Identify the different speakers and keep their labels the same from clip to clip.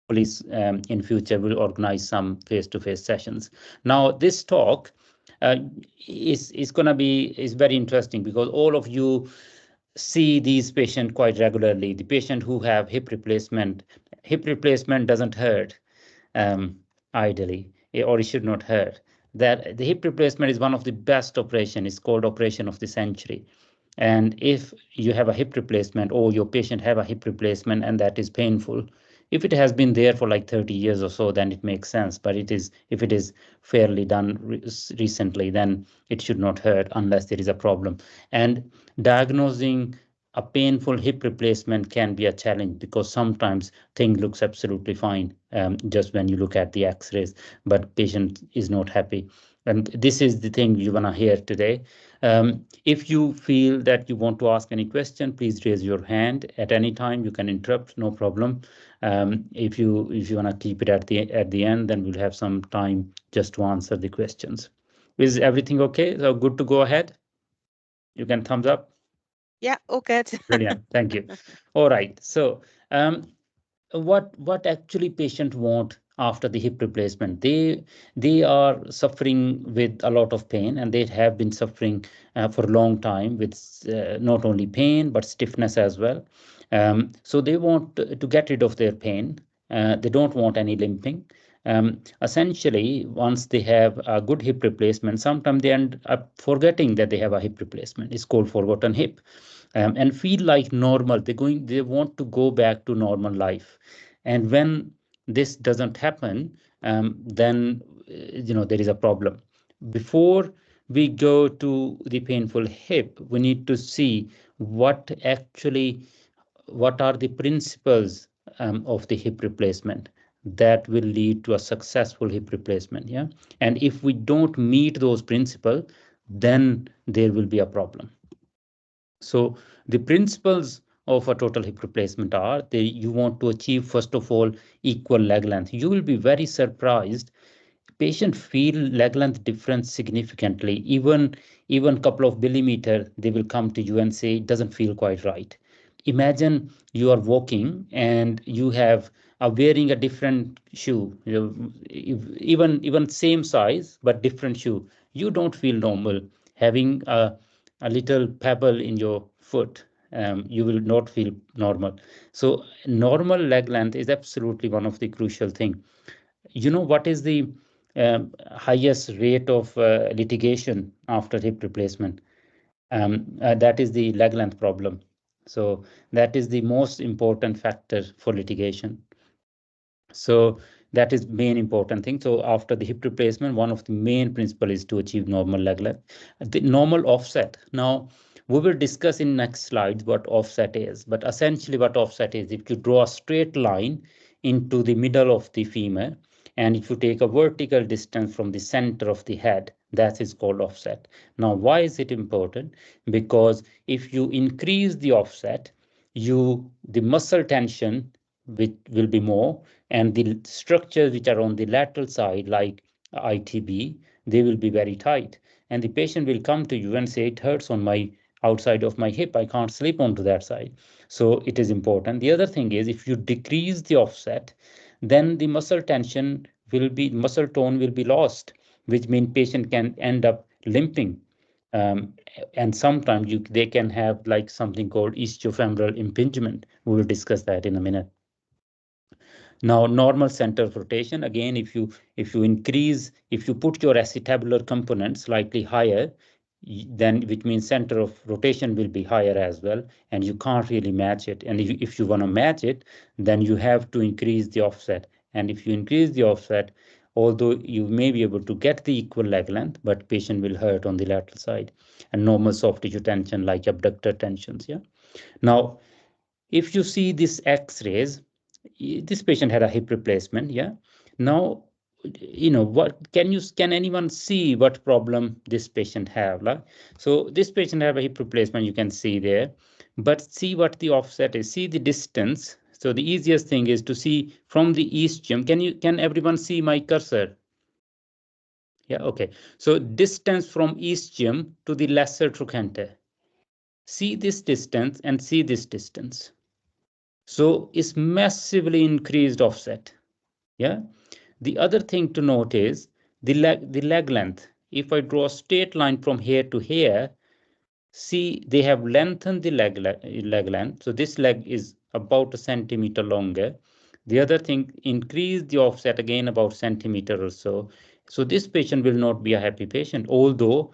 Speaker 1: hopefully in future we'll organize some face-to-face sessions. Now this talk uh, is gonna be is very interesting because all of you see these patients quite regularly. The patient who have hip replacement doesn't hurt, um, ideally, or it should not hurt. That the hip replacement is one of the best operation. It's called operation of the century. And if you have a hip replacement or your patient have a hip replacement and that is painful, if it has been there for like 30 years or so, then it makes sense. But it is if it is fairly done recently, then it should not hurt unless there is a problem. And diagnosing a painful hip replacement can be a challenge because sometimes thing looks absolutely fine just when you look at the x-rays, but patient is not happy. And this is the thing you want to hear today. If you feel that you want to ask any question, please raise your hand at any time. You can interrupt, no problem. If you want to keep it at the end, then we'll have some time just to answer the questions. Is everything okay? So good to go ahead? You can thumbs up.
Speaker 2: Yeah, oh good.
Speaker 1: Brilliant. Thank you. All right. So, what actually patient want after the hip replacement? They are suffering with a lot of pain, and they have been suffering for a long time with not only pain but stiffness as well. So they want to get rid of their pain. They don't want any limping. Essentially, once they have a good hip replacement, sometimes they end up forgetting that they have a hip replacement. It's called forgotten hip, and feel like normal. They want to go back to normal life. And when this doesn't happen, then there is a problem. Before we go to the painful hip, we need to see what are the principles of the hip replacement that will lead to a successful hip replacement. Yeah, and if we don't meet those principles, then there will be a problem. So the principles of a total hip replacement are you want to achieve, first of all, equal leg length. You will be very surprised. Patient feel leg length difference significantly. Even couple of millimeter, they will come to you and say it doesn't feel quite right. Imagine you are walking and you have are wearing a different shoe, even same size but different shoe. You don't feel normal. Having a little pebble in your foot, you will not feel normal. So normal leg length is absolutely one of the crucial thing. You know what is the highest rate of litigation after hip replacement? That is the leg length problem. So that is the most important factor for litigation. So that is main important thing. So after the hip replacement, one of the main principle is to achieve normal leg length. The normal offset. Now we will discuss in next slides what offset is, but essentially what offset is, if you draw a straight line into the middle of the femur, and if you take a vertical distance from the center of the head, that is called offset. Now, why is it important? Because if you increase the offset, the muscle tension which will be more, and the structures which are on the lateral side, like ITB, they will be very tight. And the patient will come to you and say, it hurts on my outside of my hip. I can't sleep onto that side. So it is important. The other thing is, if you decrease the offset, then the muscle tone will be lost, which means patient can end up limping. Um, and sometimes they can have like something called ischiofemoral impingement. We will discuss that in a minute. Now, normal center of rotation, again, if you put your acetabular component slightly higher, then which means center of rotation will be higher as well, and you can't really match it. And if you want to match it, then you have to increase the offset. And if you increase the offset, although you may be able to get the equal leg length, but patient will hurt on the lateral side. And normal soft tissue tension like abductor tensions. Yeah. Now, if you see this x-rays, this patient had a hip replacement. Yeah. Now, what can anyone see what problem this patient have? Like, so this patient have a hip replacement, you can see there, but see what the offset is. See the distance. So the easiest thing is to see from the ischium. Can everyone see my cursor? Yeah, okay. So distance from ischium to the lesser trochanter. See this distance and see this distance. So it's massively increased offset. Yeah. The other thing to note is the leg length. If I draw a straight line from here to here, see they have lengthened the leg length. So this leg is about a centimeter longer. The other thing, increase the offset again about centimeter or so. So this patient will not be a happy patient, although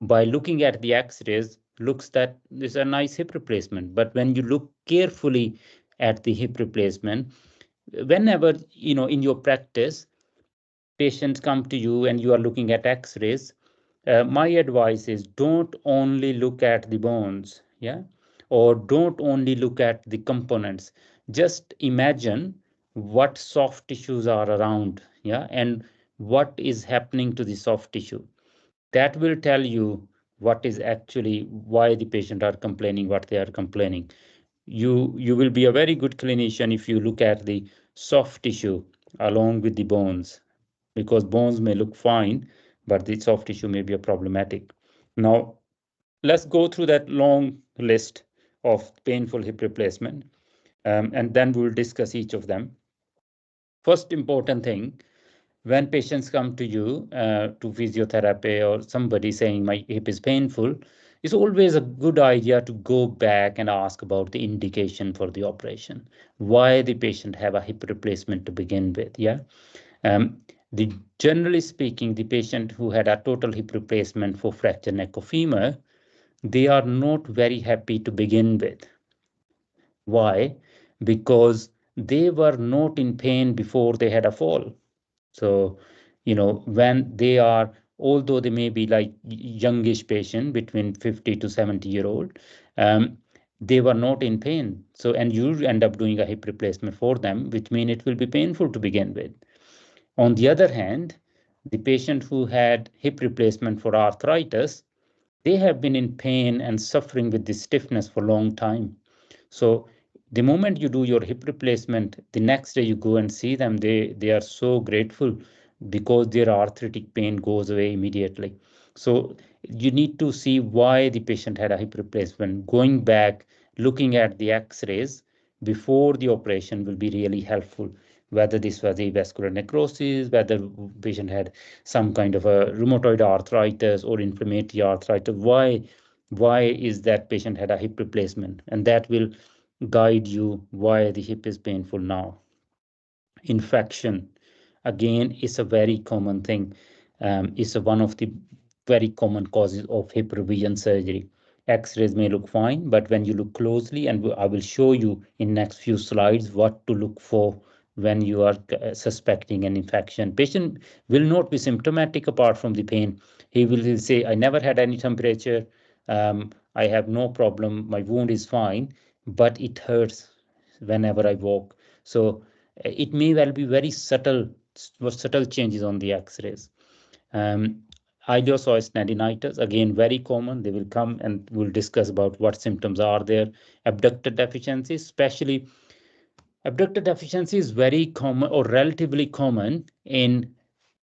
Speaker 1: by looking at the x-rays looks that this is a nice hip replacement. But when you look carefully at the hip replacement, whenever in your practice patients come to you and you are looking at x-rays, my advice is don't only look at the bones, yeah, or don't only look at the components. Just imagine what soft tissues are around, yeah, and what is happening to the soft tissue. That will tell you what is actually why the patient are complaining what they are complaining. You will be a very good clinician if you look at the soft tissue along with the bones, because bones may look fine, but the soft tissue may be a problematic. Now, let's go through that long list of painful hip replacement, and then we'll discuss each of them. First important thing, when patients come to you to physiotherapy or somebody saying my hip is painful, it's always a good idea to go back and ask about the indication for the operation, why the patient have a hip replacement to begin with. Yeah. um, the Generally speaking, the patient who had a total hip replacement for fracture neck or femur, they are not very happy to begin with. Why? Because they were not in pain before they had a fall. So, when they are, although they may be like youngish patient between 50 to 70-year old, they were not in pain. So, and you end up doing a hip replacement for them, which means it will be painful to begin with. On the other hand, the patient who had hip replacement for arthritis, they have been in pain and suffering with this stiffness for a long time. So the moment you do your hip replacement, the next day you go and see them, they are so grateful because their arthritic pain goes away immediately. So you need to see why the patient had a hip replacement. Going back, looking at the x-rays before the operation will be really helpful. Whether this was a vascular necrosis, whether patient had some kind of a rheumatoid arthritis or inflammatory arthritis, why is that patient had a hip replacement, and that will guide you why the hip is painful now. Infection, again, is a very common thing. It's one of the very common causes of hip revision surgery. X-rays may look fine, but when you look closely, and I will show you in next few slides what to look for when you are suspecting an infection. Patient will not be symptomatic apart from the pain. He will say, I never had any temperature. I have no problem. My wound is fine, but it hurts whenever I walk. So it may well be very subtle changes on the X-rays. Um, Ileoceous tendinitis, again, very common. They will come and we'll discuss about what symptoms are there. Abductor deficiency, especially abductor deficiency is very common or relatively common in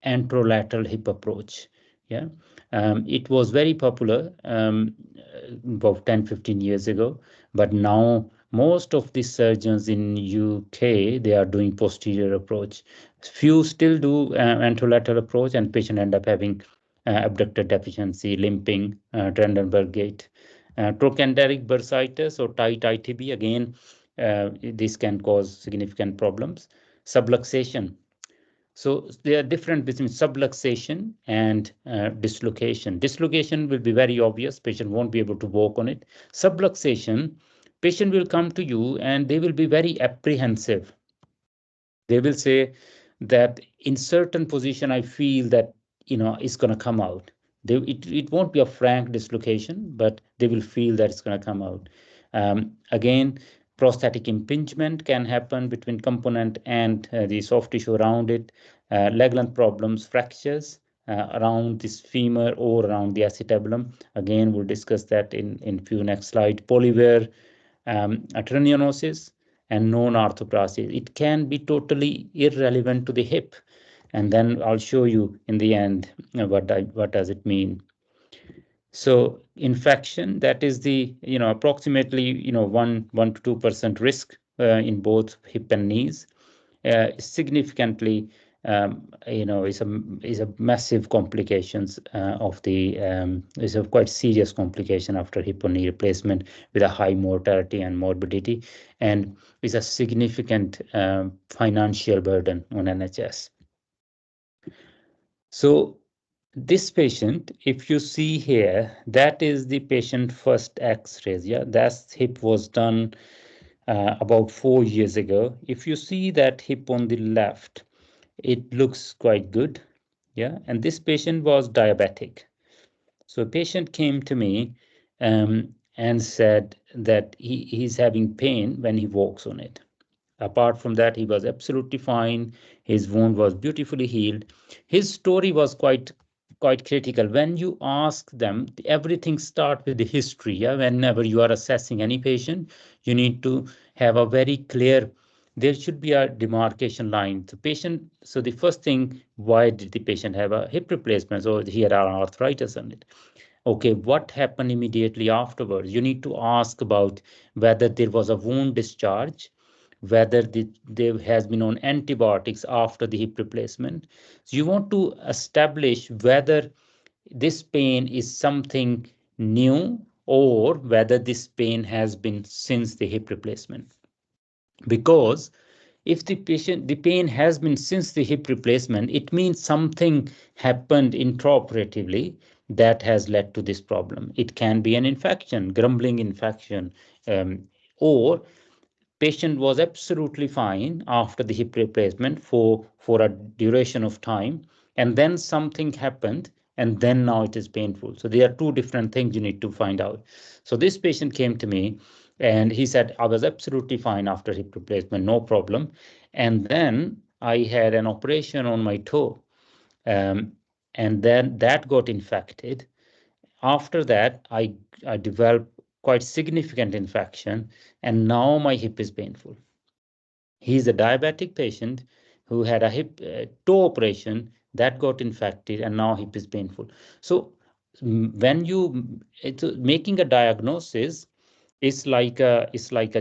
Speaker 1: anterolateral hip approach. Yeah, it was very popular about 10-15 years ago, but now most of the surgeons in UK, they are doing posterior approach. Few still do anterolateral approach, and patient end up having abductor deficiency, limping, Trendelenburg gait. Trochanteric bursitis or tight ITB, again, this can cause significant problems. Subluxation, so there are different between subluxation and dislocation. Dislocation will be very obvious. Patient won't be able to walk on it. Subluxation, patient will come to you and they will be very apprehensive. They will say that in certain position, I feel that it's going to come out. It won't be a frank dislocation, but they will feel that it's going to come out. Again, prosthetic impingement can happen between component and the soft tissue around it. Leg length problems, fractures around this femur or around the acetabulum. Again, we'll discuss that in few next slide. Polywear, atrenosis, and non-orthopraxy. It can be totally irrelevant to the hip. And then I'll show you in the end what does it mean. So infection, that is the approximately 1 to 2% risk in both hip and knees. Significantly, is a massive complications of the is a quite serious complication after hip or knee replacement with a high mortality and morbidity, and is a significant financial burden on NHS. So this patient, if you see here, that is the patient first X-rays. Yeah, that hip was done about 4 years ago. If you see that hip on the left, it looks quite good. Yeah, and this patient was diabetic. So a patient came to me and said that he's having pain when he walks on it. Apart from that, he was absolutely fine. His wound was beautifully healed. His story was quite critical. When you ask them, everything starts with the history. Yeah, whenever you are assessing any patient, you need to have a very clear. There should be a demarcation line. The patient. So the first thing, why did the patient have a hip replacement? So he had an arthritis on it. Okay, what happened immediately afterwards? You need to ask about whether there was a wound discharge, whether there has been on antibiotics after the hip replacement. So you want to establish whether this pain is something new or whether this pain has been since the hip replacement. Because if the pain has been since the hip replacement, it means something happened intraoperatively that has led to this problem. It can be an infection, grumbling infection, or patient was absolutely fine after the hip replacement for a duration of time, and then something happened, and then now it is painful. So there are two different things you need to find out. So this patient came to me and he said, I was absolutely fine after hip replacement, no problem. And then I had an operation on my toe, um, and then that got infected. After that, I developed quite significant infection, and now my hip is painful. He's a diabetic patient who had a hip toe operation that got infected, and now hip is painful. So when you making a diagnosis, it's like a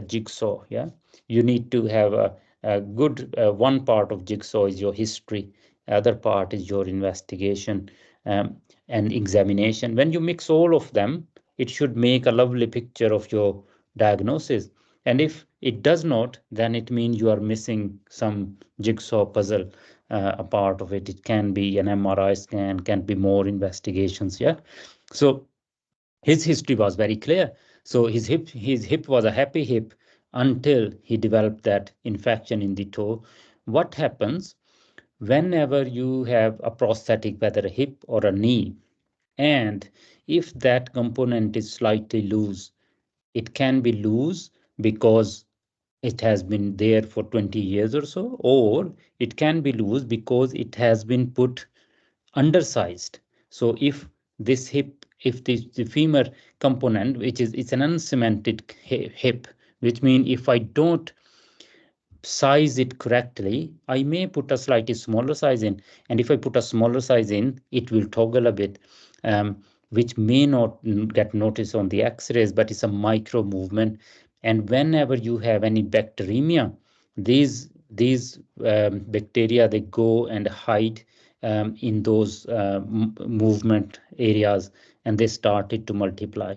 Speaker 1: jigsaw. Yeah, you need to have a good one part of jigsaw is your history, other part is your investigation um, and examination. When you mix all of them, it should make a lovely picture of your diagnosis. And if it does not, then it means you are missing some jigsaw puzzle, a part of it. It can be an MRI scan, can be more investigations. Yeah. So his history was very clear. So his hip was a happy hip until he developed that infection in the toe. What happens whenever you have a prosthetic, whether a hip or a knee, and if that component is slightly loose, it can be loose because it has been there for 20 years or so, or it can be loose because it has been put undersized. So if this hip, if the femur component, which is it's an uncemented hip, which means if I don't size it correctly, I may put a slightly smaller size in. And if I put a smaller size in, it will toggle a bit, which may not get noticed on the X-rays, but it's a micro movement. And whenever you have any bacteremia, these bacteria, they go and hide in those movement areas, and they started to multiply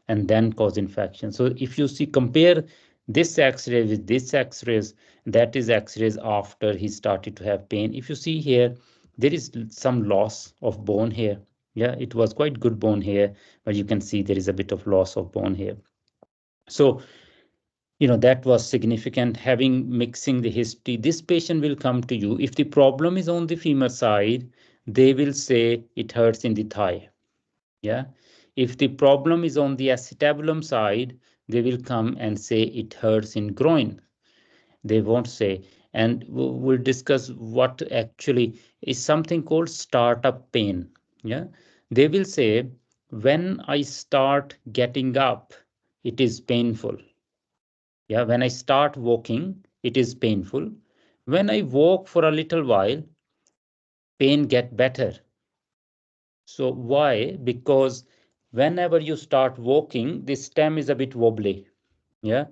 Speaker 1: and then cause infection. So if you see, compare this X-ray with this X-rays, that is X-rays after he started to have pain. If you see here, there is some loss of bone here. Yeah, it was quite good bone here, but you can see there is a bit of loss of bone here. So that was significant. Having mixing the history, this patient will come to you if the problem is on the femur side, they will say it hurts in the thigh. Yeah, if the problem is on the acetabulum side, they will come and say it hurts in groin. They won't say. And we'll discuss what actually is something called startup pain. Yeah, they will say when I start getting up, it is painful. Yeah, when I start walking, it is painful. When I walk for a little while, pain get better. So why? Because whenever you start walking, the stem is a bit wobbly. Yeah.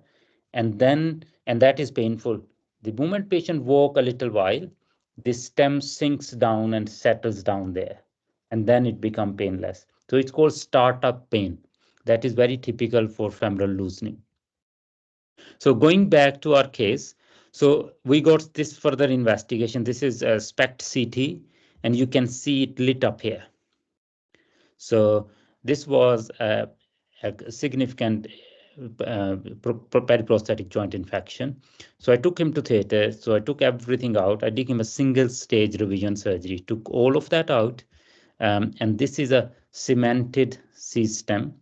Speaker 1: And then and that is painful. The moment patient walk a little while, the stem sinks down and settles down there, and then it becomes painless. So it's called startup pain. That is very typical for femoral loosening. So going back to our case, so we got this further investigation. This is a SPECT CT, and you can see it lit up here. So this was a significant periprosthetic joint infection. So I took him to theater. So I took everything out. I did him a single stage revision surgery, took all of that out. And this is a cemented C-stem.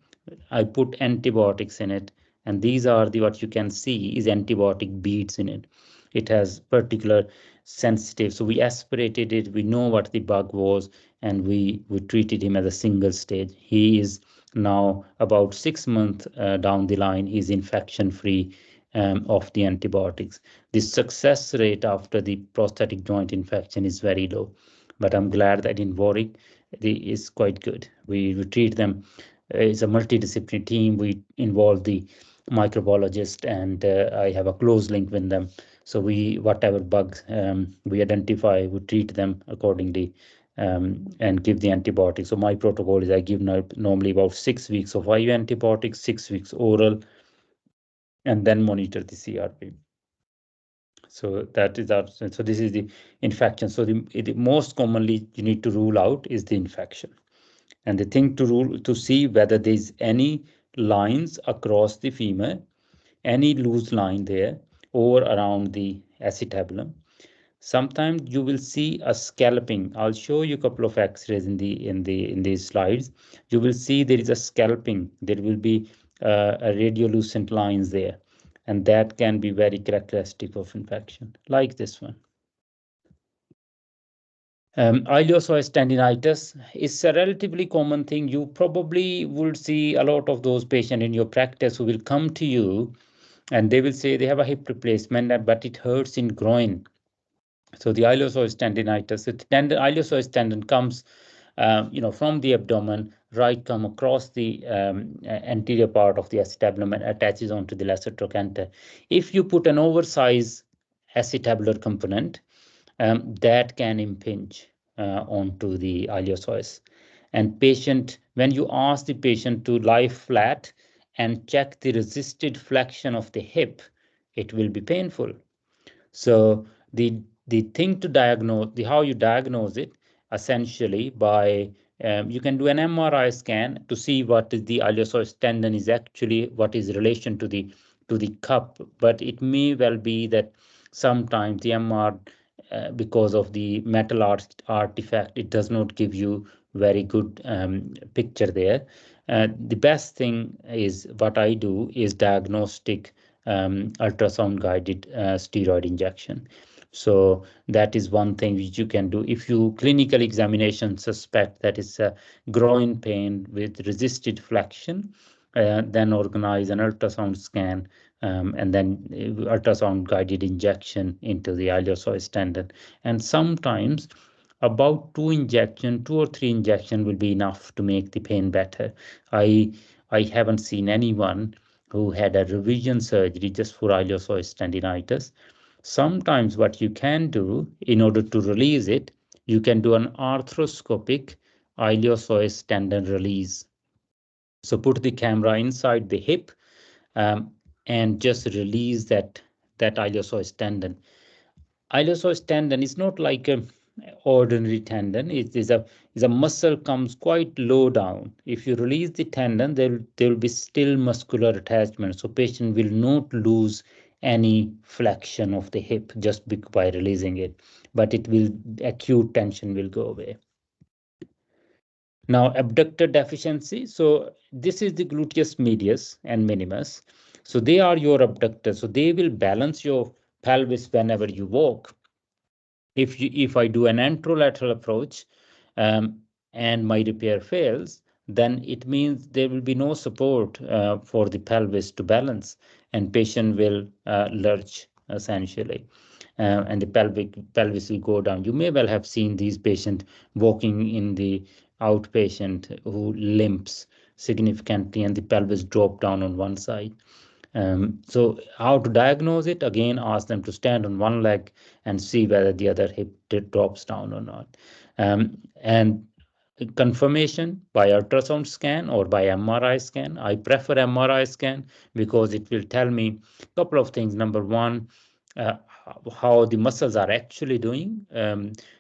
Speaker 1: I put antibiotics in it, and these are the what you can see is antibiotic beads in it. It has particular sensitive, so we aspirated it. We know what the bug was, and we treated him as a single stage. He is now about 6 months down the line. He's infection free of the antibiotics. The success rate after the prosthetic joint infection is very low, but I'm glad that in Warwick is quite good. We treat them. It's a multidisciplinary team. We involve the microbiologist, and I have a close link with them. So we whatever bugs we identify, we treat them accordingly and give the antibiotics. So my protocol is I give normally about 6 weeks of IV antibiotics, 6 weeks oral, and then monitor the CRP. So that is our. So this is the infection. So the most commonly you need to rule out is the infection. And the thing to see whether there's any lines across the femur, any loose line there or around the acetabulum. Sometimes you will see a scalping. I'll show you a couple of X-rays in these slides. You will see there is a scalping. There will be a radiolucent lines there, and that can be very characteristic of infection, like this one. Ileoceous tendinitis is a relatively common thing. You probably would see a lot of those patients in your practice who will come to you and they will say they have a hip replacement, but it hurts in groin. So the iliopsoas tendinitis, the iliopsoas tendon comes, from the abdomen, right, come across the anterior part of the acetabulum and attaches onto the lesser trochanter. If you put an oversized acetabular component, that can impinge onto the iliopsoas. And when you ask the patient to lie flat and check the resisted flexion of the hip, it will be painful. So the thing to diagnose, how you diagnose it, essentially by you can do an MRI scan to see what is the iliopsoas tendon is actually, what is relation to the cup, but it may well be that sometimes the MR, because of the metal artifact, it does not give you very good picture there. The best thing is what I do is diagnostic ultrasound guided steroid injection. So that is one thing which you can do. If you clinical examination suspect that it's a groin pain with resisted flexion, then organize an ultrasound scan and then ultrasound guided injection into the iliopsoas tendon. And sometimes about 2 or 3 injections will be enough to make the pain better. I haven't seen anyone who had a revision surgery just for iliopsoas tendinitis. Sometimes what you can do in order to release it, you can do an arthroscopic iliopsoas tendon release. So put the camera inside the hip and just release that iliopsoas tendon. Iliopsoas tendon is not like a ordinary tendon. It is a muscle comes quite low down. If you release the tendon, there will be still muscular attachment. So patient will not lose any flexion of the hip just by releasing it, but acute tension will go away. Now, abductor deficiency. So this is the gluteus medius and minimus. So they are your abductors. So they will balance your pelvis whenever you walk. If I do an anterolateral approach and my repair fails, then it means there will be no support for the pelvis to balance, and patient will lurch essentially. And the pelvis will go down. You may well have seen these patients walking in the outpatient who limps significantly and the pelvis drop down on one side. So how to diagnose it? Again, ask them to stand on one leg and see whether the other hip drops down or not. And confirmation by ultrasound scan or by MRI scan. I prefer MRI scan because it will tell me a couple of things. Number one, uh, how the muscles are actually doing.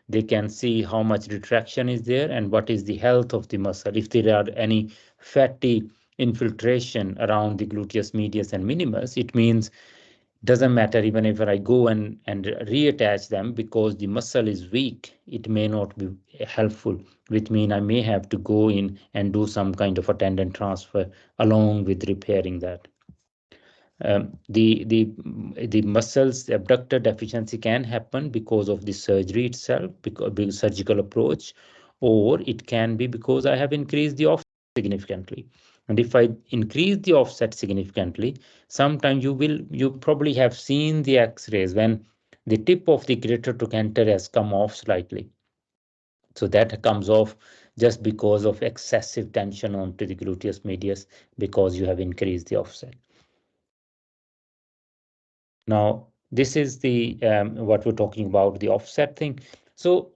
Speaker 1: They can see how much retraction is there and what is the health of the muscle. If there are any fatty infiltration around the gluteus medius and minimus, it means doesn't matter even if I go and reattach them because the muscle is weak, it may not be helpful, which mean I may have to go in and do some kind of a tendon transfer along with repairing that. The muscles abductor deficiency can happen because of the surgery itself, because surgical approach, or it can be because I have increased the offset significantly. And if I increase the offset significantly, sometimes you probably have seen the X-rays when the tip of the greater trochanter has come off slightly. So that comes off just because of excessive tension onto the gluteus medius because you have increased the offset. Now, this is the what we're talking about, the offset thing. So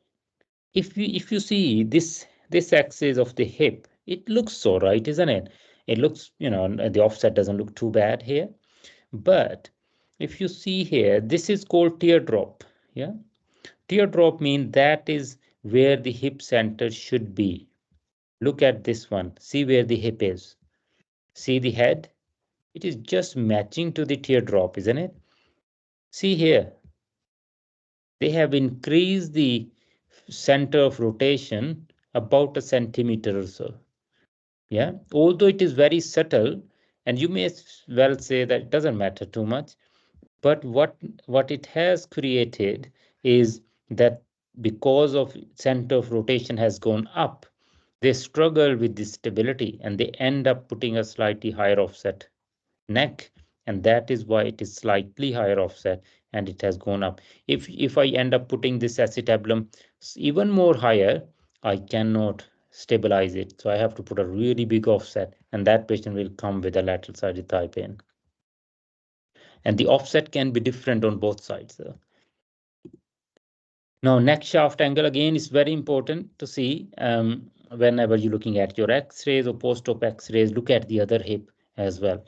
Speaker 1: if you see this axis of the hip, it looks so right, isn't it? It looks, the offset doesn't look too bad here. But if you see here, this is called teardrop. Yeah, teardrop means that is where the hip center should be. Look at this one. See where the hip is. See the head? It is just matching to the teardrop, isn't it? See here. They have increased the center of rotation about a centimeter or so. Yeah, although it is very subtle, and you may well say that it doesn't matter too much, but what it has created is that because of center of rotation has gone up, they struggle with the stability and they end up putting a slightly higher offset neck, and that is why it is slightly higher offset and it has gone up. If I end up putting this acetabulum even more higher, I cannot stabilize it, so I have to put a really big offset, and that patient will come with a lateral sided thigh pain. And the offset can be different on both sides. Now, neck shaft angle again is very important to see. Whenever you're looking at your X-rays or post-op X-rays, look at the other hip as well.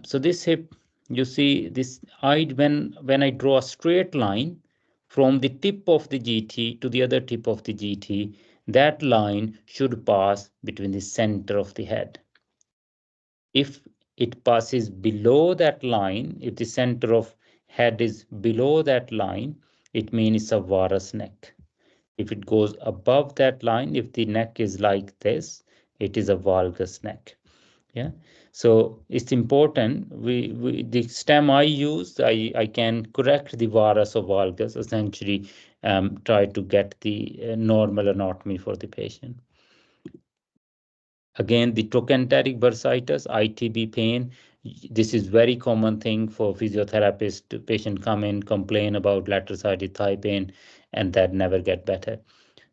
Speaker 1: So this hip, you see this. When I draw a straight line from the tip of the GT to the other tip of the GT, that line should pass between the center of the head. If it passes below that line, if the center of head is below that line, it means it's a varus neck. If it goes above that line, if the neck is like this, it is a valgus neck. Yeah, so it's important. The stem I use, I can correct the varus or valgus, essentially try to get the normal anatomy for the patient. Again, the trochanteric bursitis, ITB pain. This is very common thing for physiotherapists. Patient come in, complain about lateral sided thigh pain, and that never get better.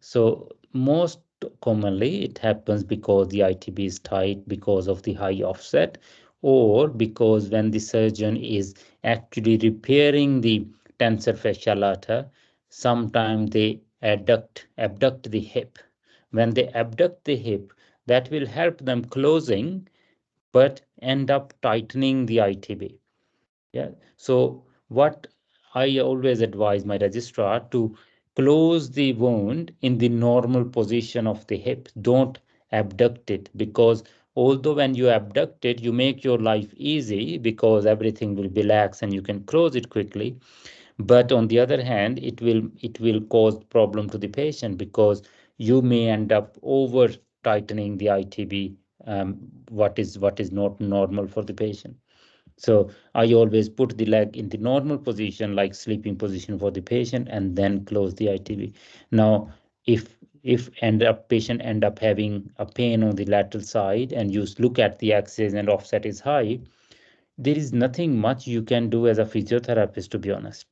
Speaker 1: So most commonly it happens because the ITB is tight because of the high offset, or because when the surgeon is actually repairing the tensor fascia lata, sometimes they abduct the hip. When they abduct the hip, that will help them closing, but end up tightening the ITB. Yeah. So what I always advise my registrar to close the wound in the normal position of the hip. Don't abduct it, because although when you abduct it, you make your life easy because everything will relax and you can close it quickly. But on the other hand, it will cause problem to the patient because you may end up over tightening the ITB, what is not normal for the patient. So I always put the leg in the normal position, like sleeping position for the patient, and then close the ITB. Now, if patient end up having a pain on the lateral side and you look at the axis and offset is high, there is nothing much you can do as a physiotherapist, to be honest.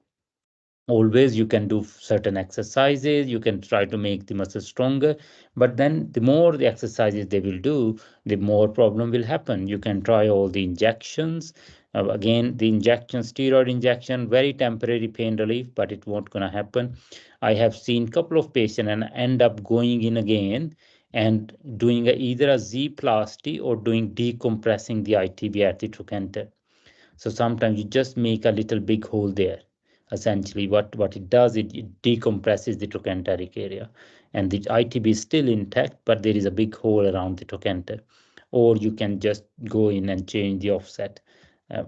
Speaker 1: Always you can do certain exercises, you can try to make the muscle stronger, but then the more the exercises they will do, the more problem will happen. You can try all the injections, Again, the injection, steroid injection, very temporary pain relief, but it won't gonna happen. I have seen couple of patients and end up going in again and doing either a Z-plasty or doing decompressing the ITB at the trochanter. So sometimes you just make a little big hole there. Essentially, what it does, it decompresses the trochanteric area, and the ITB is still intact, but there is a big hole around the trochanter. Or you can just go in and change the offset.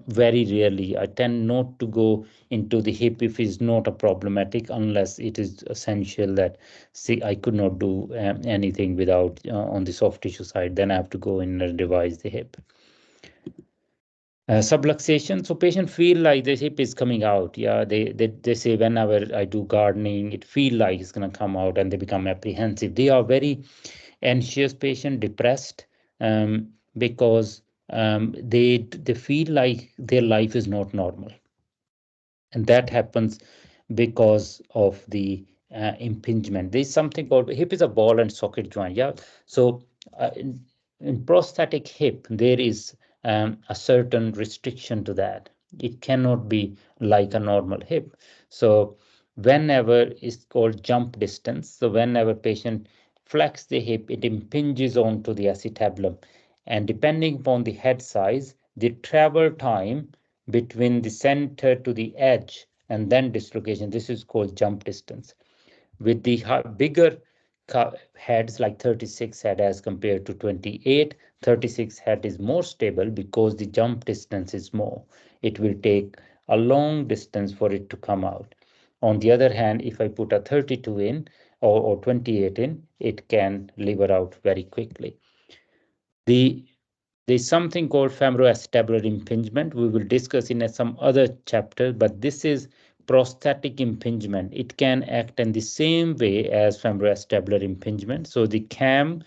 Speaker 1: Very rarely, I tend not to go into the hip if it's not a problematic, unless it is essential that, see, I could not do anything without on the soft tissue side. Then I have to go in and revise the hip. Subluxation, so patient feel like the hip is coming out. Yeah, they say whenever I do gardening, it feel like it's gonna come out, and they become apprehensive. They are very anxious patient, depressed, because they feel like their life is not normal, and that happens because of the impingement. There's something called hip is a ball and socket joint. Yeah, so in prosthetic hip there is a certain restriction to that. It cannot be like a normal hip. So whenever it's called jump distance, so whenever patient flex the hip, it impinges onto the acetabulum, and depending upon the head size, the travel time between the center to the edge and then dislocation, this is called jump distance. With the bigger heads like 36 head as compared to 28, 36 head is more stable because the jump distance is more. It will take a long distance for it to come out. On the other hand, if I put a 32 in or 28 in, it can lever out very quickly. There's something called femoroacetabular impingement. We will discuss in some other chapter, but this is prosthetic impingement. It can act in the same way as femoroacetabular impingement. So the cam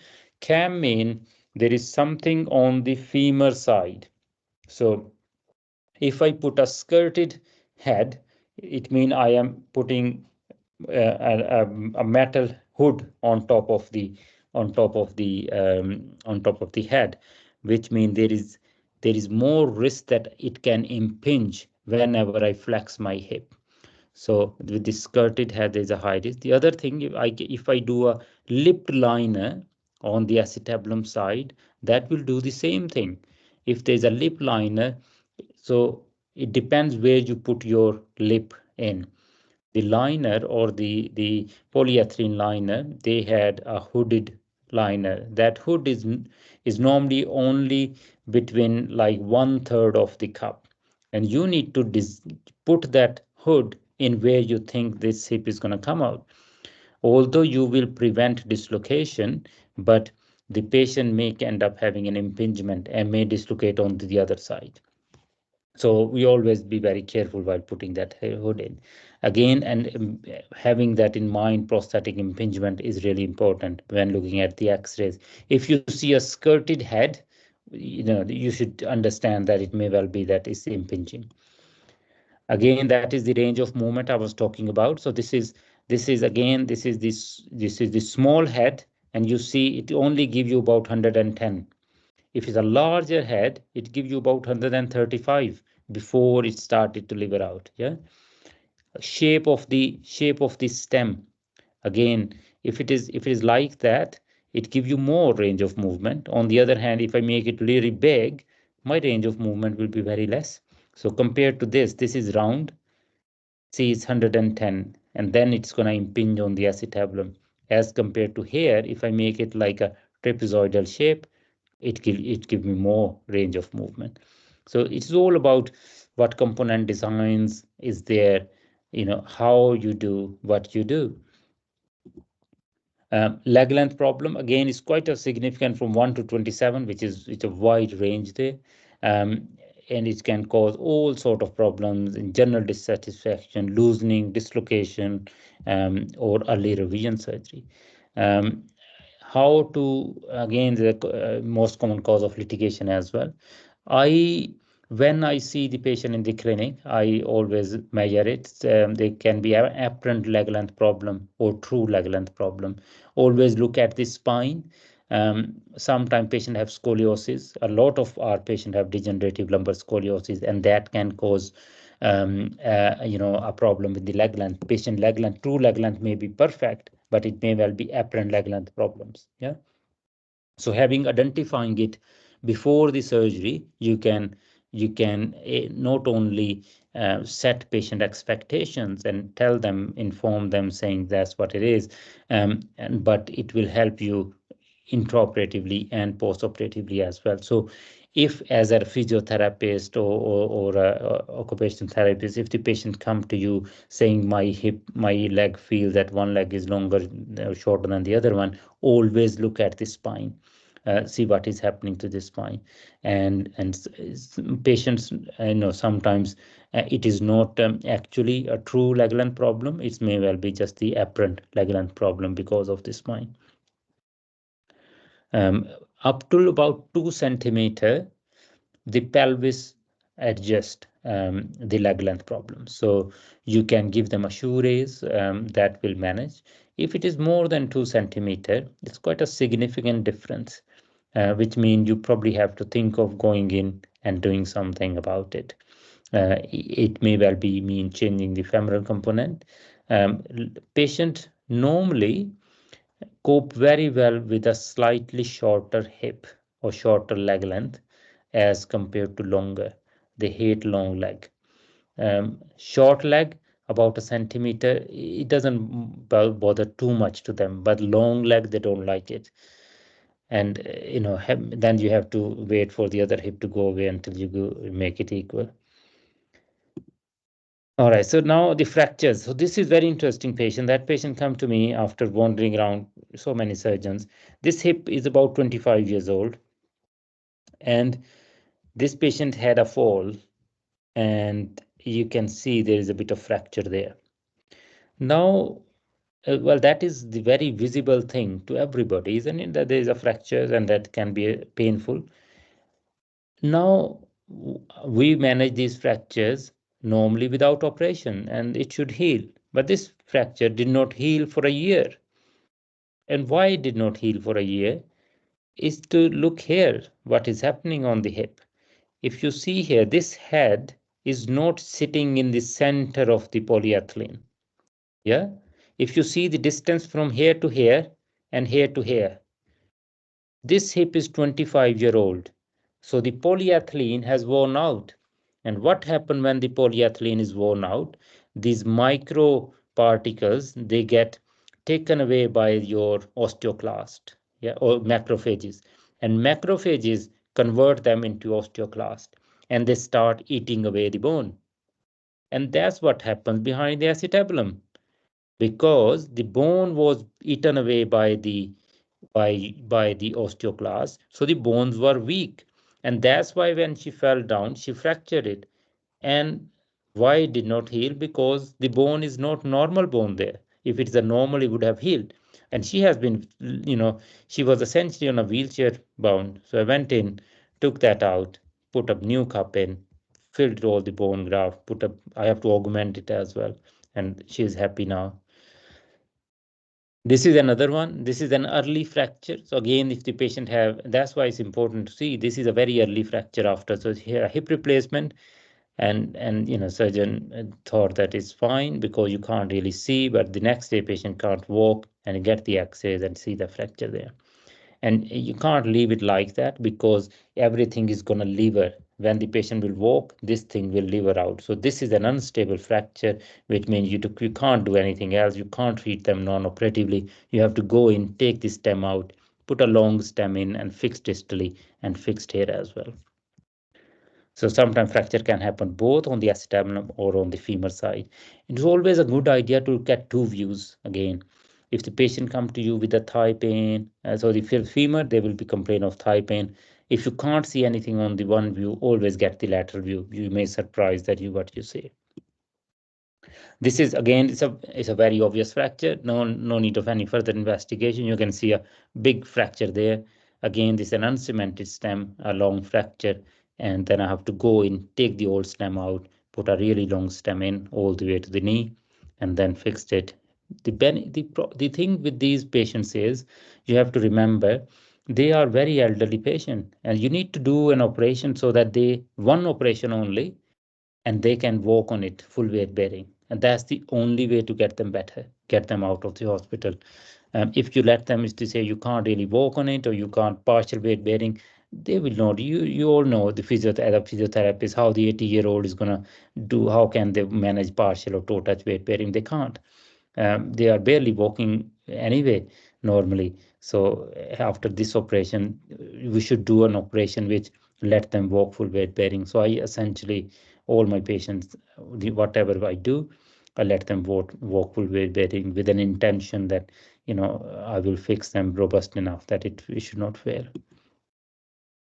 Speaker 1: mean there is something on the femur side. So if I put a skirted head, it means I am putting a metal hood on top of the head, which means there is more risk that it can impinge whenever I flex my hip. So with the skirted head, there's a high risk. The other thing, if I do a lipped liner on the acetabulum side, that will do the same thing. If there's a lip liner, so it depends where you put your lip in. The liner or the polyethylene liner, they had a hooded liner. That hood is normally only between like 1/3 of the cup, and you need to put that hood in where you think this hip is going to come out. Although you will prevent dislocation, but the patient may end up having an impingement and may dislocate on the other side. So we always be very careful while putting that hood in. Again, and having that in mind, prosthetic impingement is really important when looking at the x-rays. If you see a skirted head, you should understand that it may well be that it's impinging. Again, that is the range of movement I was talking about. So this is the small head, and you see it only give you about 110. If it's a larger head, it gives you about 135 before it started to lever out. Yeah. Shape of the stem. Again, if it is like that, it gives you more range of movement. On the other hand, if I make it really big, my range of movement will be very less. So compared to this is round. See, it's 110, and then it's going to impinge on the acetabulum. As compared to here, if I make it like a trapezoidal shape, it give me more range of movement. So it's all about what component designs is there, how you do what you do. Leg length problem again is quite a significant from 1 to 27, which is it's a wide range there. And it can cause all sort of problems in general dissatisfaction, loosening, dislocation, or early revision surgery. How to, again, the most common cause of litigation as well. When I see the patient in the clinic, I always measure it. They can be an apparent leg length problem or true leg length problem. Always look at the spine. Sometimes patient have scoliosis. A lot of our patients have degenerative lumbar scoliosis, and that can cause a problem with the leg length. Patient leg length, true leg length may be perfect, but it may well be apparent leg length problems. Yeah. So having identifying it before the surgery, you can not only set patient expectations and tell them, inform them, saying that's what it is, but it will help you intraoperatively and postoperatively as well. So if as a physiotherapist or a occupational therapist, if the patient come to you saying my leg feels that one leg is longer or shorter than the other one, always look at the spine. See what is happening to the spine, and patients, sometimes it is not actually a true leg length problem. It may well be just the apparent leg length problem because of the spine. Um, Up to about 2 centimeter, the pelvis adjust the leg length problem. So you can give them a shoe raise that will manage. If it is more than 2 centimeter, it's quite a significant difference, which means you probably have to think of going in and doing something about it. It may well be mean changing the femoral component. Patient normally cope very well with a slightly shorter hip or shorter leg length as compared to longer. They hate long leg. Short leg, about a centimeter, it doesn't bother too much to them, but long leg, they don't like it. And then you have to wait for the other hip to go away until you make it equal. All right, so now the fractures. So this is very interesting patient. That patient come to me after wandering around so many surgeons. This hip is about 25 years old, and this patient had a fall, and you can see there is a bit of fracture there. Now, well, that is the very visible thing to everybody, isn't it? That there is a fracture and that can be painful. Now, we manage these fractures normally without operation, and it should heal. But this fracture did not heal for a year. And why it did not heal for a year is to look here, what is happening on the hip. If you see here, this head is not sitting in the center of the polyethylene. Yeah. If you see the distance from here to here and here to here, this hip is 25-year-old. So the polyethylene has worn out. And what happens when the polyethylene is worn out? These micro particles, they get taken away by your osteoclast, yeah, or macrophages. And macrophages convert them into osteoclast, and they start eating away the bone. And that's what happens behind the acetabulum, because the bone was eaten away by the osteoclast, so the bones were weak, and that's why when she fell down she fractured it. And why it did not heal? Because the bone is not normal bone there. If it's a normal, it would have healed. And she has been, she was essentially on a wheelchair bound. So I went in, took that out, put a new cup in, filled all the bone graft, I have to augment it as well, and she's happy now. This is another one. This is an early fracture. So again, if the patient have, that's why it's important to see. This is a very early fracture after. So here a hip replacement, and surgeon thought that is fine because you can't really see. But the next day, patient can't walk and get the X-rays and see the fracture there. And you can't leave it like that because everything is going to lever. When the patient will walk, this thing will lever out. So this is an unstable fracture, which means you can't do anything else. You can't treat them non-operatively. You have to go in, take the stem out, put a long stem in, and fix distally and fixed here as well. So sometimes fracture can happen both on the acetabulum or on the femur side. It's always a good idea to look at two views again. If the patient come to you with a thigh pain, so the femur, they will be complain of thigh pain. If you can't see anything on the one view, always get the lateral view. You may surprise that what you see. This is again, it's a very obvious fracture. No need of any further investigation. You can see a big fracture there. Again, this is an uncemented stem, a long fracture, and then I have to go in, take the old stem out, put a really long stem in all the way to the knee, and then fixed it. The thing with these patients is you have to remember they are very elderly patient, and you need to do an operation so that they one operation only, and they can walk on it full weight bearing, and that's the only way to get them better, get them out of the hospital. If you let them is to say you can't really walk on it or you can't partial weight bearing, they will not. You all know the physiotherapist how the 80-year-old is gonna do. How can they manage partial or toe touch weight bearing? They can't. They are barely walking anyway normally. So after this operation, we should do an operation which let them walk full weight bearing. So I essentially all my patients, whatever I do, I let them walk full weight bearing with an intention that I will fix them robust enough that it should not fail.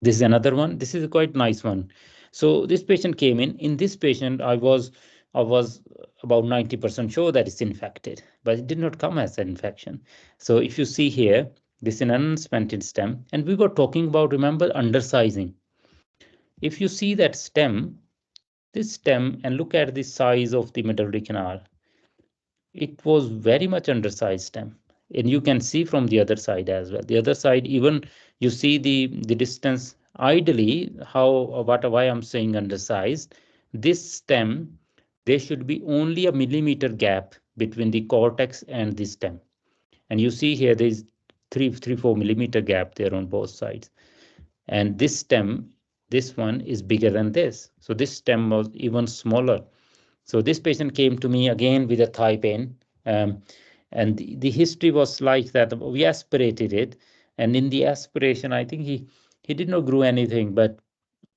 Speaker 1: This is another one. This is a quite nice one. So this patient came in. In this patient, I was about 90% sure that it's infected, but it did not come as an infection. So if you see here, this is an unsplinted stem, and we were talking about, remember, undersizing. If you see that stem, this stem, and look at the size of the medullary canal, it was very much undersized stem, and you can see from the other side as well. The other side, even you see the distance. Ideally, why I'm saying undersized, this stem, there should be only a millimeter gap between the cortex and the stem, and you see here there is 4 millimeter gap there on both sides. And this stem, this one is bigger than this, so this stem was even smaller. So this patient came to me again with a thigh pain. And the history was like that. We aspirated it, and in the aspiration, I think he did not grow anything, but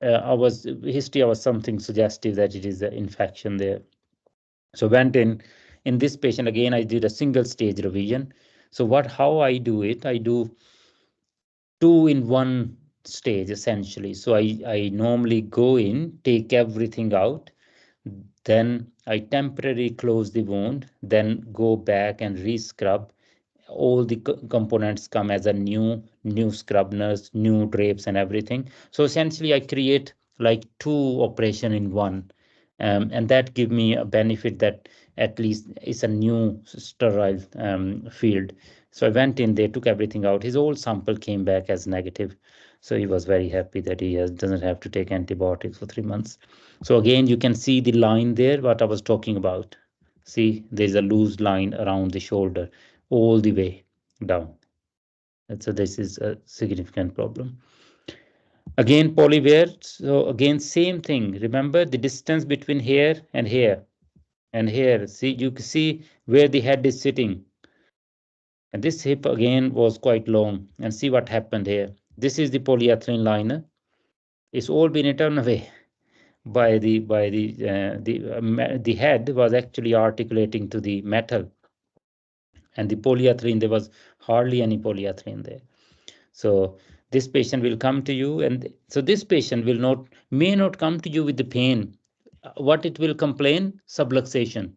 Speaker 1: I was something suggestive that it is an infection there. So went in this patient again. I did a single stage revision. So how I do it? I do two in one stage essentially. So I normally go in, take everything out, then I temporarily close the wound, then go back and re-scrub. All the components come as a new scrub nurse, new drapes and everything. So essentially I create like two operation in one. And that give me a benefit that at least it's a new sterile field. So I went in there, took everything out. His old sample came back as negative. So he was very happy that doesn't have to take antibiotics for 3 months. So again, you can see the line there, what I was talking about. See, there's a loose line around the shoulder all the way down. And so this is a significant problem. Again, polywear. So again, same thing. Remember the distance between here and here and here. See, you can see where the head is sitting. And this hip again was quite long. And see what happened here. This is the polyethylene liner. It's all been eaten away by the head was actually articulating to the metal, and the polyethylene, there was hardly any polyethylene there. So this patient will come to you, and so this patient may not come to you with the pain. What it will complain? Subluxation.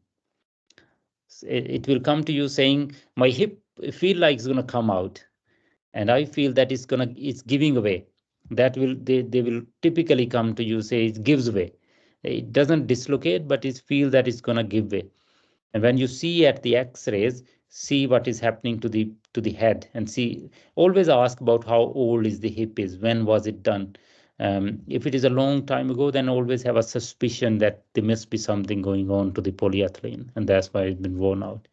Speaker 1: It will come to you saying, my hip feel like it's going to come out, and I feel that it's giving away. That will they will typically come to you, say it gives way. It doesn't dislocate, but it feel that it's going to give way. And when you see at the x-rays, see what is happening to the head, and see, always ask about how old is the hip is, when was it done. If it is a long time ago, then always have a suspicion that there must be something going on to the polyethylene, and that's why it's been worn out.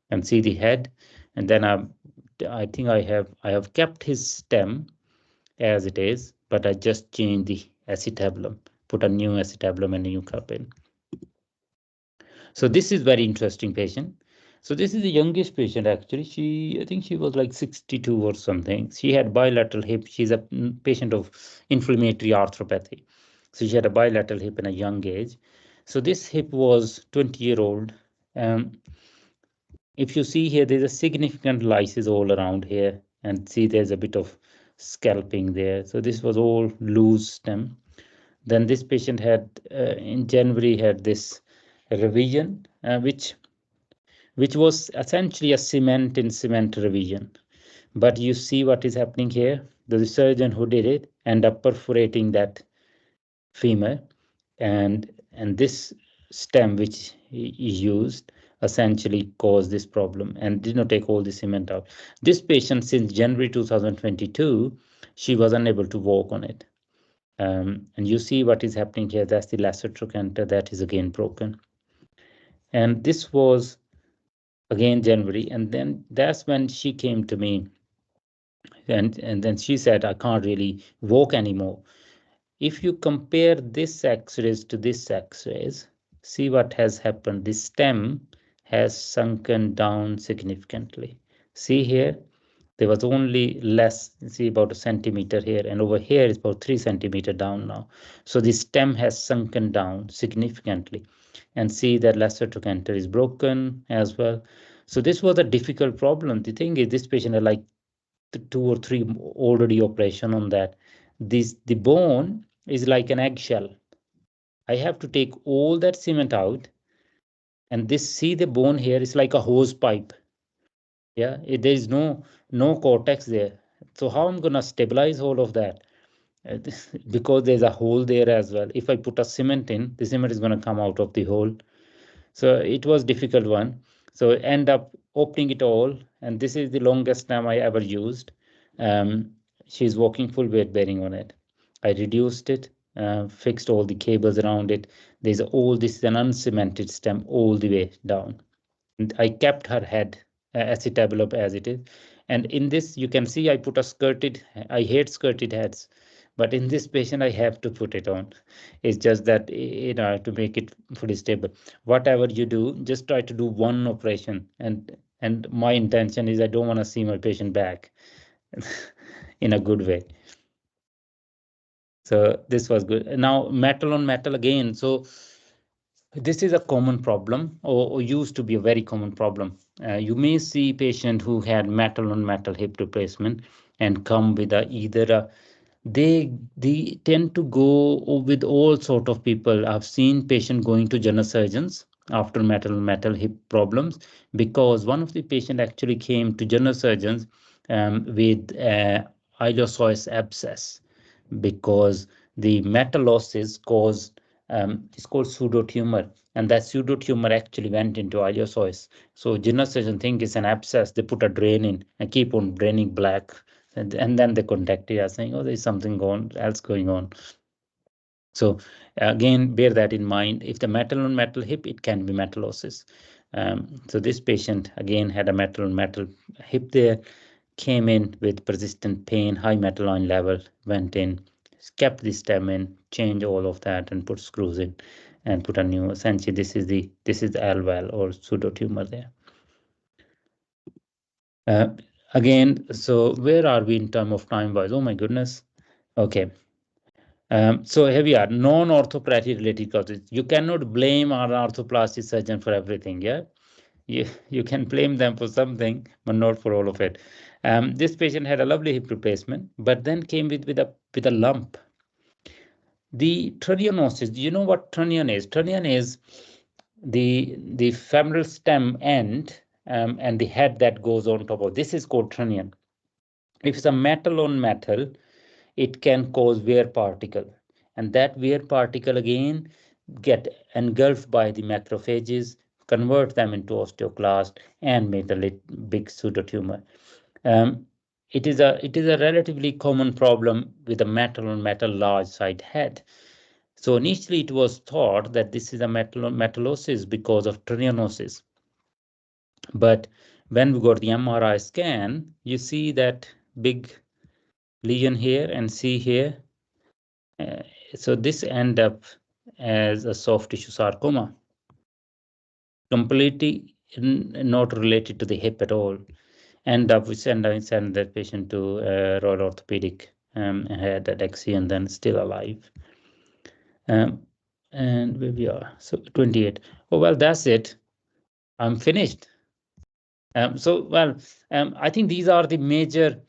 Speaker 1: And see the head, and then I think I have kept his stem as it is, but I just changed the acetabulum, put a new acetabulum and a new cup in. So this is very interesting patient. So this is the youngest patient actually. I think she was like 62 or something. She had bilateral hip. She's a patient of inflammatory arthropathy. So she had a bilateral hip in a young age. So this hip was 20-year-old. If you see here, there's a significant lysis all around here, and see there's a bit of scalping there. So this was all loose stem. Then this patient had in January had this revision, which was essentially a cement in cement revision. But you see what is happening here. The surgeon who did it ended up perforating that femur, and this stem which he used essentially caused this problem and did not take all the cement out. This patient, since January 2022, she was unable to walk on it. And you see what is happening here. That's the lesser trochanter that is again broken. And this was again January. And then that's when she came to me. And then she said, I can't really walk anymore. If you compare this x-rays to this x-rays, see what has happened. The stem has sunken down significantly. See here, there was only less, see about a centimeter here, and over here is about 3 centimeter down now. So the stem has sunken down significantly. And see that lesser trochanter is broken as well. So this was a difficult problem. The thing is, this patient had like 2 or 3 already operation on that. The bone is like an eggshell. I have to take all that cement out, and this, see the bone here is like a hose pipe. Yeah, there is no cortex there. So how I'm gonna stabilize all of that? Because there's a hole there as well. If I put a cement in, the cement is gonna come out of the hole. So it was difficult one. So end up opening it all, and this is the longest stem I ever used. Um, she's walking full weight bearing on it. I reduced it, fixed all the cables around it. This is an uncemented stem all the way down. And I kept her head acetabulum as it is. And in this, you can see I put a skirted, I hate skirted heads, but in this patient, I have to put it on. It's just that, to make it fully stable. Whatever you do, just try to do one operation. And my intention is I don't want to see my patient back in a good way. So this was good. Now, metal on metal again. So this is a common problem, or used to be a very common problem. You may see patient who had metal on metal hip replacement and come with either a, they tend to go with all sort of people. I've seen patient going to general surgeons after metal on metal hip problems, because one of the patient actually came to general surgeons with iliopsoas abscess, because the metallosis caused, it's called pseudotumor, and that pseudotumor actually went into iliopsoas. So general surgeon think it's an abscess. They put a drain in and keep on draining black, and then they contacted us saying, "Oh, there's something else going on." So again, bear that in mind. If the metal on metal hip, it can be metallosis. So this patient again had a metal on metal hip there, came in with persistent pain, high metal ion level, went in, kept the stem in, changed all of that, and put screws in, and put a new. Essentially, this is the LVAL or pseudotumor there. Again, so where are we in terms of time wise? Oh my goodness. Okay. So here we are, non-orthoplasty related causes. You cannot blame our orthoplasty surgeon for everything. Yeah, you can blame them for something, but not for all of it. This patient had a lovely hip replacement, but then came with a lump. The trunnionitis. Do you know what trunnion is? Trunnion is the femoral stem end, and the head that goes on top of. This is called trunnion. If it's a metal on metal, it can cause wear particle, and that wear particle again get engulfed by the macrophages, convert them into osteoclast, and make a big pseudotumor. It is a relatively common problem with a metal on metal large side head. So initially it was thought that this is a metallosis because of trunnionitis. But when we got the MRI scan, you see that big lesion here and see here. So this end up as a soft tissue sarcoma, completely not related to the hip at all. End up we send that patient to Royal Orthopaedic, had DXC, and then still alive. And where we are, so 28. Oh well, that's it. I'm finished. I think these are the major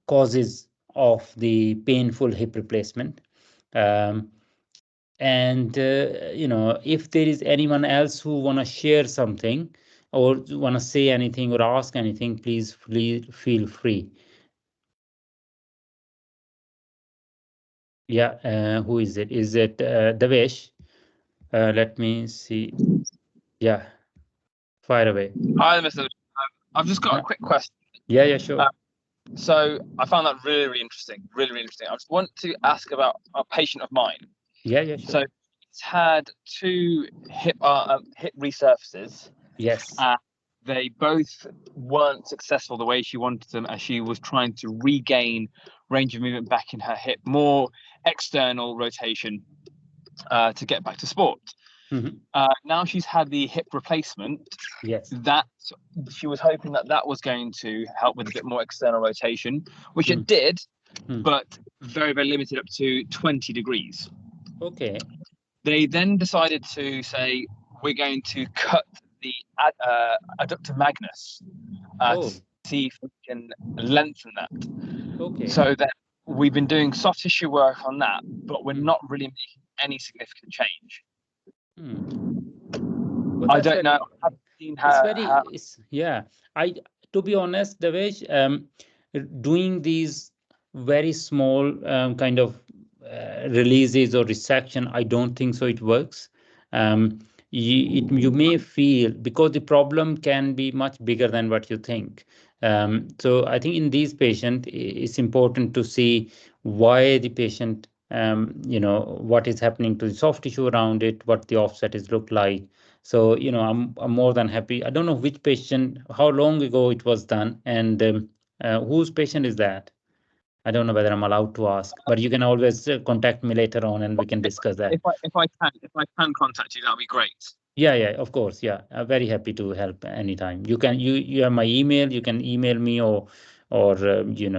Speaker 1: causes of the painful hip replacement. And if there is anyone else who want to share something or want to say anything or ask anything, please feel free. Yeah, who is it? Is it Devesh? Let me see. Yeah. Fire away.
Speaker 2: Hi, Mr. I've just got a quick question.
Speaker 1: Yeah, sure.
Speaker 2: So I found that really interesting, really interesting. I just want to ask about a patient of mine.
Speaker 1: Yeah, sure.
Speaker 2: So he's had 2 hip resurfaces.
Speaker 1: Yes.
Speaker 2: They both weren't successful the way she wanted them, as she was trying to regain range of movement back in her hip, more external rotation to get back to sport. Now she's had the hip replacement.
Speaker 1: Yes.
Speaker 2: That she was hoping that was going to help with a bit more external rotation, which it did, but very limited, up to 20 degrees.
Speaker 1: Okay.
Speaker 2: They then decided to say, we're going to cut the adductor magnus to see if we can lengthen that.
Speaker 1: Okay.
Speaker 2: So that we've been doing soft tissue work on that, but we're not really making any significant change.
Speaker 1: Well,
Speaker 2: I don't know. I've seen how,
Speaker 1: to be honest, the way doing these very small kind of releases or resection, I don't think so it works. You may feel, because the problem can be much bigger than what you think. So I think in these patients, it's important to see why the patient, what is happening to the soft tissue around it, what the offset is look like. So, I'm more than happy. I don't know which patient, how long ago it was done, and whose patient is that? I don't know whether I'm allowed to ask, but you can always contact me later on and we can discuss that.
Speaker 2: If I can contact you, that'd be great.
Speaker 1: Yeah, of course. Yeah, I'm very happy to help anytime. You have my email. You can email me, or you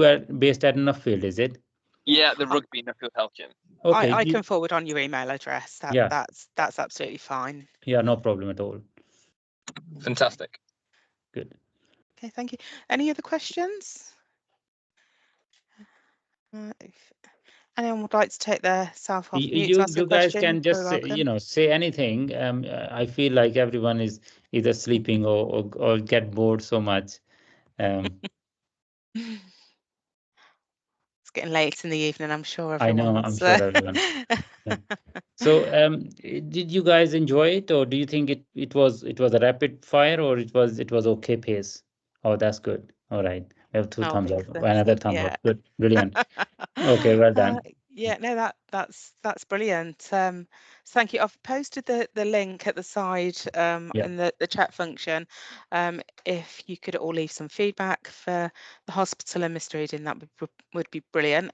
Speaker 1: are based at Nuffield, is it?
Speaker 2: Yeah, the Rugby Nuffield Health Gym.
Speaker 3: Okay, I can forward on your email address. That's absolutely fine.
Speaker 1: Yeah, no problem at all.
Speaker 2: Fantastic.
Speaker 1: Good.
Speaker 3: Okay, thank you. Any other questions? If anyone would like to take their self off mute to ask a question,
Speaker 1: can just say anything. I feel like everyone is either sleeping or get bored so much.
Speaker 3: It's getting late in the evening, I'm sure
Speaker 1: everyone. I know, I'm sure everyone. Yeah. So, did you guys enjoy it, or do you think it was a rapid fire, or it was okay pace? Oh, that's good. All right, we have 2 thumbs up. Another thumb up. Good, brilliant. Okay, well done.
Speaker 3: Yeah, no, that's brilliant. Thank you. I've posted the link at the side in the chat function. If you could all leave some feedback for the hospital and Mr. Ud-Din, that would be brilliant.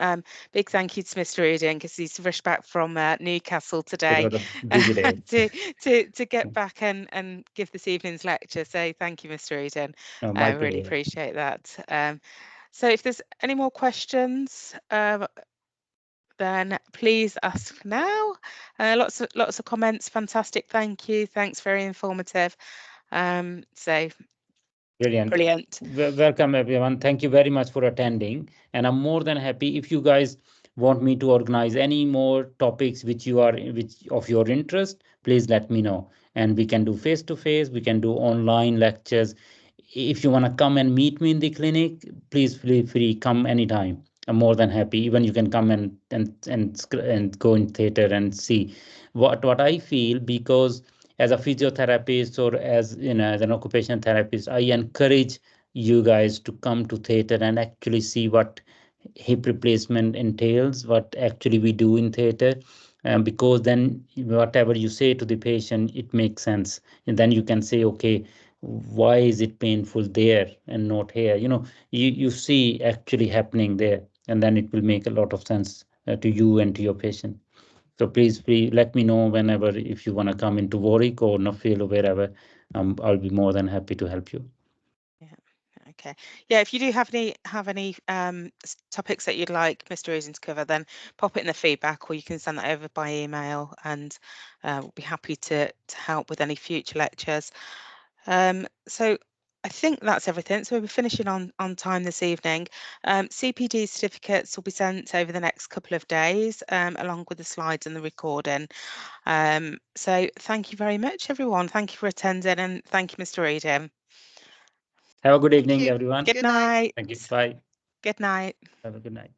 Speaker 3: Big thank you to Mr. Ud-Din, because he's rushed back from Newcastle today to get back and give this evening's lecture. So thank you, Mr. Ud-Din. I really appreciate that. So if there's any more questions, then please ask now. Lots of comments. Fantastic. Thank you. Thanks. Very informative. So brilliant.
Speaker 1: Welcome everyone. Thank you very much for attending. And I'm more than happy if you guys want me to organize any more topics which of your interest, please let me know. And we can do face-to-face, we can do online lectures. If you want to come and meet me in the clinic, please feel free, come anytime. I'm more than happy. Even you can come and go in theater and see what I feel, because as a physiotherapist or as as an occupational therapist, I encourage you guys to come to theater and actually see what hip replacement entails, what actually we do in theater. Because then whatever you say to the patient, it makes sense, and then you can say, okay, why is it painful there and not here? You see actually happening there, and then it will make a lot of sense to you and to your patient. So please let me know whenever, if you want to come into Warwick or Nuffield or wherever. I'll be more than happy to help you.
Speaker 3: Okay. Yeah, if you do have any topics that you'd like Mr. Ud-Din to cover, then pop it in the feedback, or you can send that over by email, and we'll be happy to help with any future lectures. So I think that's everything. So we'll be finishing on time this evening. CPD certificates will be sent over the next couple of days, along with the slides and the recording. So thank you very much, everyone. Thank you for attending, and thank you, Mr. Ud-Din.
Speaker 1: Have a good evening, everyone.
Speaker 3: Good night.
Speaker 1: Thank you. Bye.
Speaker 3: Good night.
Speaker 1: Have a good night.